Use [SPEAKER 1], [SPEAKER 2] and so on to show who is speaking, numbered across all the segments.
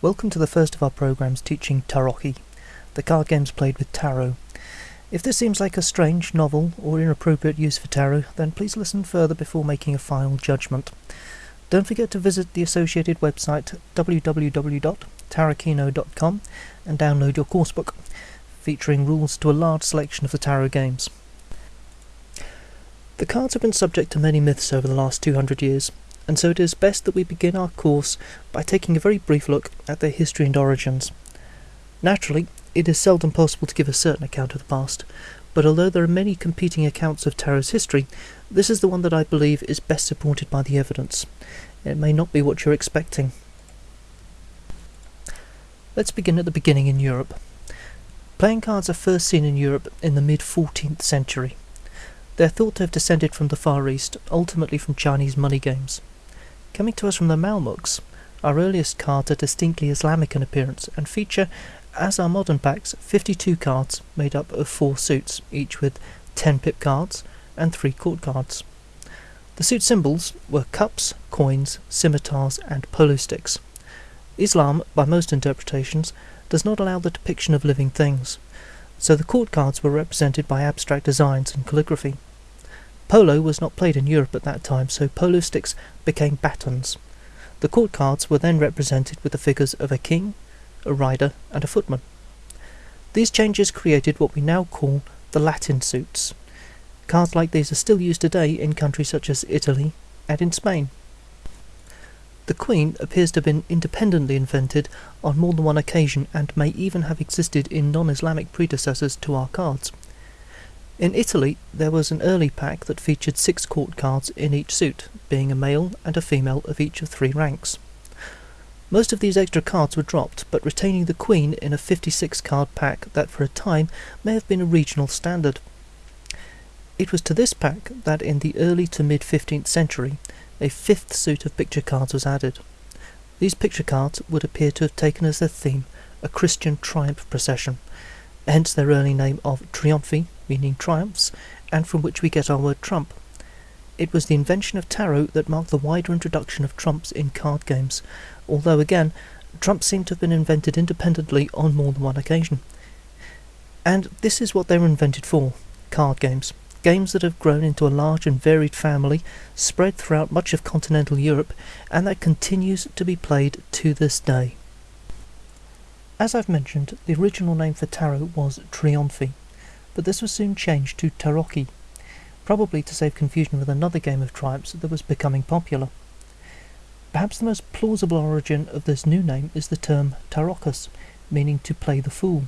[SPEAKER 1] Welcome to the first of our programs teaching Tarocchi, the card games played with tarot. If this seems like a strange, novel, or inappropriate use for tarot, then please listen further before making a final judgment. Don't forget to visit the associated website www.tarocchino.com and download your coursebook, featuring rules to a large selection of the tarot games. The cards have been subject to many myths over the last 200 years, and so it is best that we begin our course by taking a very brief look at their history and origins. Naturally, it is seldom possible to give a certain account of the past, but although there are many competing accounts of tarot's history, this is the one that I believe is best supported by the evidence. It may not be what you're expecting. Let's begin at the beginning in Europe. Playing cards are first seen in Europe in the mid-14th century. They are thought to have descended from the Far East, ultimately from Chinese money games. Coming to us from the Mamluks, our earliest cards are distinctly Islamic in appearance and feature, as our modern packs, 52 cards made up of 4 suits, each with 10 pip cards and 3 court cards. The suit symbols were cups, coins, scimitars and polo sticks. Islam, by most interpretations, does not allow the depiction of living things, so the court cards were represented by abstract designs and calligraphy. Polo was not played in Europe at that time, so polo sticks became batons. The court cards were then represented with the figures of a king, a rider, and a footman. These changes created what we now call the Latin suits. Cards like these are still used today in countries such as Italy and in Spain. The queen appears to have been independently invented on more than one occasion and may even have existed in non-Islamic predecessors to our cards. In Italy, there was an early pack that featured 6 court cards in each suit, being a male and a female of each of 3 ranks. Most of these extra cards were dropped, but retaining the queen in a 56-card pack that for a time may have been a regional standard. It was to this pack that in the early to mid-15th century, a 5th suit of picture cards was added. These picture cards would appear to have taken as their theme a Christian triumph procession, hence their early name of Trionfi, meaning triumphs, and from which we get our word trump. It was the invention of tarot that marked the wider introduction of trumps in card games, although again, trumps seem to have been invented independently on more than one occasion. And this is what they were invented for: card games. Games that have grown into a large and varied family, spread throughout much of continental Europe, and that continues to be played to this day. As I've mentioned, the original name for tarot was Trionfi, but this was soon changed to Tarocchi, probably to save confusion with another game of triumphs that was becoming popular. Perhaps the most plausible origin of this new name is the term Taroccus, meaning to play the fool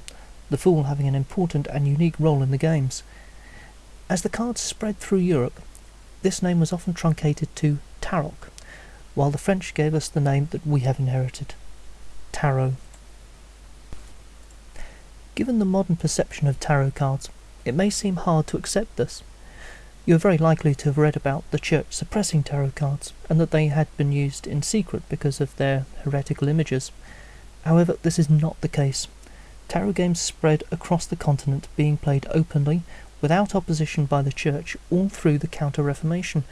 [SPEAKER 1] having an important and unique role in the games. As the cards spread through Europe, this name was often truncated to Tarok, while the French gave us the name that we have inherited, Tarot. Given the modern perception of tarot cards, it may seem hard to accept this. You are very likely to have read about the Church suppressing tarot cards, and that they had been used in secret because of their heretical images. However, this is not the case. Tarot games spread across the continent, being played openly, without opposition by the Church, all through the Counter-Reformation.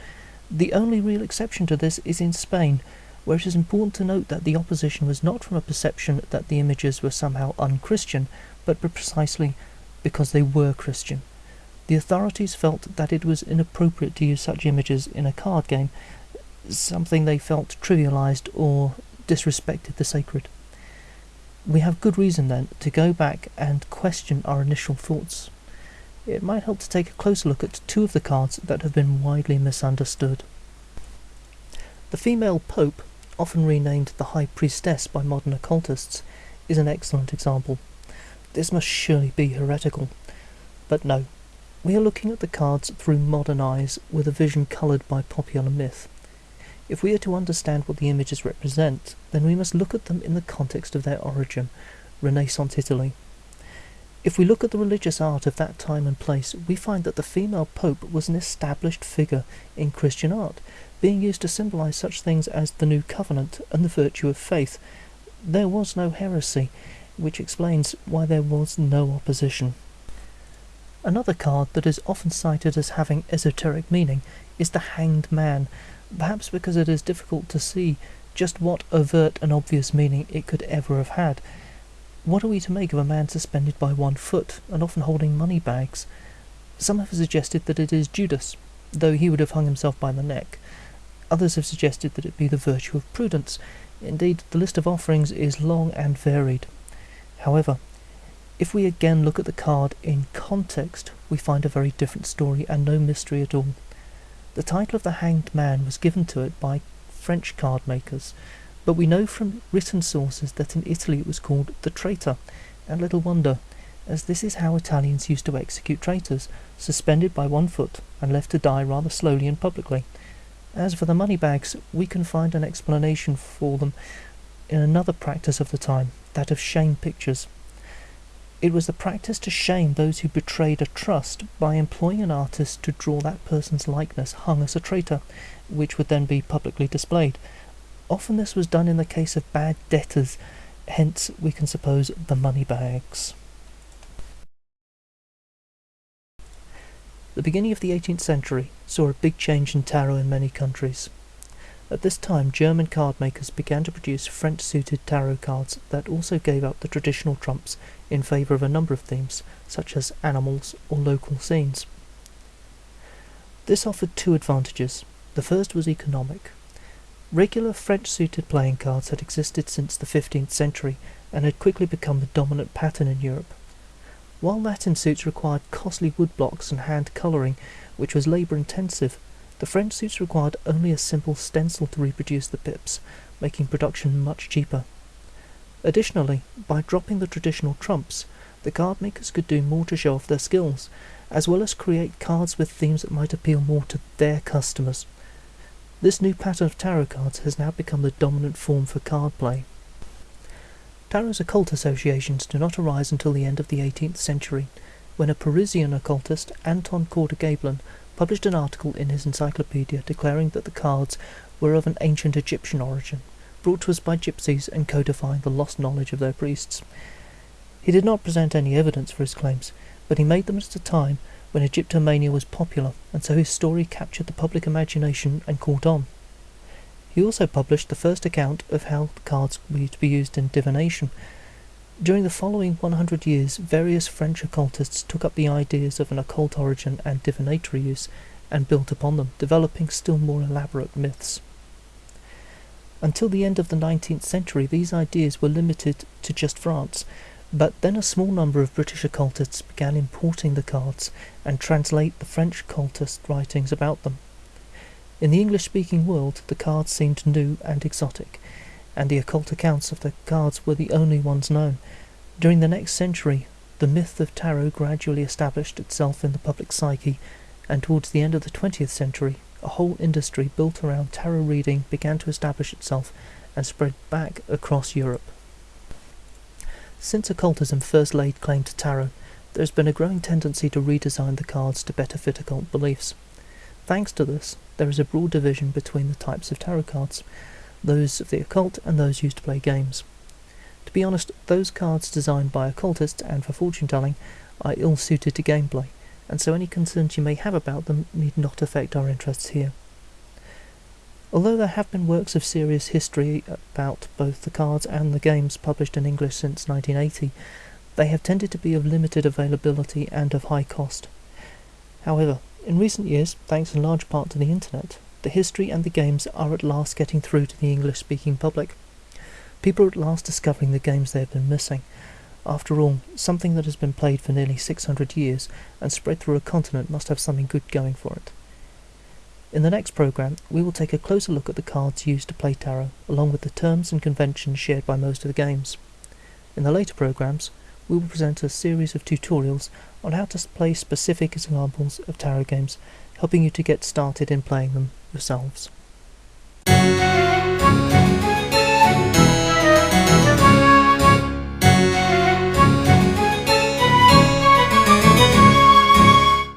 [SPEAKER 1] The only real exception to this is in Spain, where it is important to note that the opposition was not from a perception that the images were somehow un-Christian, but precisely because they were Christian. The authorities felt that it was inappropriate to use such images in a card game, something they felt trivialized or disrespected the sacred. We have good reason then to go back and question our initial thoughts. It might help to take a closer look at 2 of the cards that have been widely misunderstood. The female Pope, often renamed the High Priestess by modern occultists, is an excellent example. This must surely be heretical. But no, we are looking at the cards through modern eyes with a vision coloured by popular myth. If we are to understand what the images represent, then we must look at them in the context of their origin, Renaissance Italy. If we look at the religious art of that time and place, we find that the female Pope was an established figure in Christian art, being used to symbolise such things as the New Covenant and the virtue of faith. There was no heresy, which explains why there was no opposition. Another card that is often cited as having esoteric meaning is the Hanged Man, perhaps because it is difficult to see just what overt and obvious meaning it could ever have had. What are we to make of a man suspended by one foot, and often holding money bags? Some have suggested that it is Judas, though he would have hung himself by the neck. Others have suggested that it be the virtue of prudence. Indeed, the list of offerings is long and varied. However, if we again look at the card in context, we find a very different story and no mystery at all. The title of the Hanged Man was given to it by French card makers, but we know from written sources that in Italy it was called the Traitor, and little wonder, as this is how Italians used to execute traitors, suspended by one foot and left to die rather slowly and publicly. As for the money bags, we can find an explanation for them in another practice of the time, that of shame pictures. It was the practice to shame those who betrayed a trust by employing an artist to draw that person's likeness hung as a traitor, which would then be publicly displayed. Often this was done in the case of bad debtors, hence we can suppose the money bags. The beginning of the 18th century saw a big change in tarot in many countries. At this time, German card makers began to produce French-suited tarot cards that also gave up the traditional trumps in favour of a number of themes, such as animals or local scenes. This offered two advantages. The first was economic. Regular French-suited playing cards had existed since the 15th century and had quickly become the dominant pattern in Europe. While Latin suits required costly woodblocks and hand colouring, which was labour-intensive, the French suits required only a simple stencil to reproduce the pips, making production much cheaper. Additionally, by dropping the traditional trumps, the card makers could do more to show off their skills, as well as create cards with themes that might appeal more to their customers. This new pattern of tarot cards has now become the dominant form for card play. Tarot's occult associations do not arise until the end of the 18th century, when a Parisian occultist, Anton Corder-Gablin, published an article in his encyclopedia declaring that the cards were of an ancient Egyptian origin, brought to us by gypsies and codifying the lost knowledge of their priests. He did not present any evidence for his claims, but he made them at a time when Egyptomania was popular, and so his story captured the public imagination and caught on. He also published the first account of how the cards were to be used in divination. During the following 100 years, various French occultists took up the ideas of an occult origin and divinatory use and built upon them, developing still more elaborate myths. Until the end of the 19th century, these ideas were limited to just France, but then a small number of British occultists began importing the cards and translate the French occultist writings about them. In the English-speaking world, the cards seemed new and exotic, and the occult accounts of the cards were the only ones known. During the next century, the myth of tarot gradually established itself in the public psyche, and towards the end of the 20th century, a whole industry built around tarot reading began to establish itself and spread back across Europe. Since occultism first laid claim to tarot, there has been a growing tendency to redesign the cards to better fit occult beliefs. Thanks to this, there is a broad division between the types of tarot cards, those of the occult and those used to play games. To be honest, those cards designed by occultists and for fortune-telling are ill-suited to gameplay, and so any concerns you may have about them need not affect our interests here. Although there have been works of serious history about both the cards and the games published in English since 1980, they have tended to be of limited availability and of high cost. However, in recent years, thanks in large part to the internet, the history and the games are at last getting through to the English-speaking public. People are at last discovering the games they have been missing. After all, something that has been played for nearly 600 years and spread through a continent must have something good going for it. In the next programme, we will take a closer look at the cards used to play tarot, along with the terms and conventions shared by most of the games. In the later programmes, we will present a series of tutorials on how to play specific examples of tarot games, helping you to get started in playing them yourselves.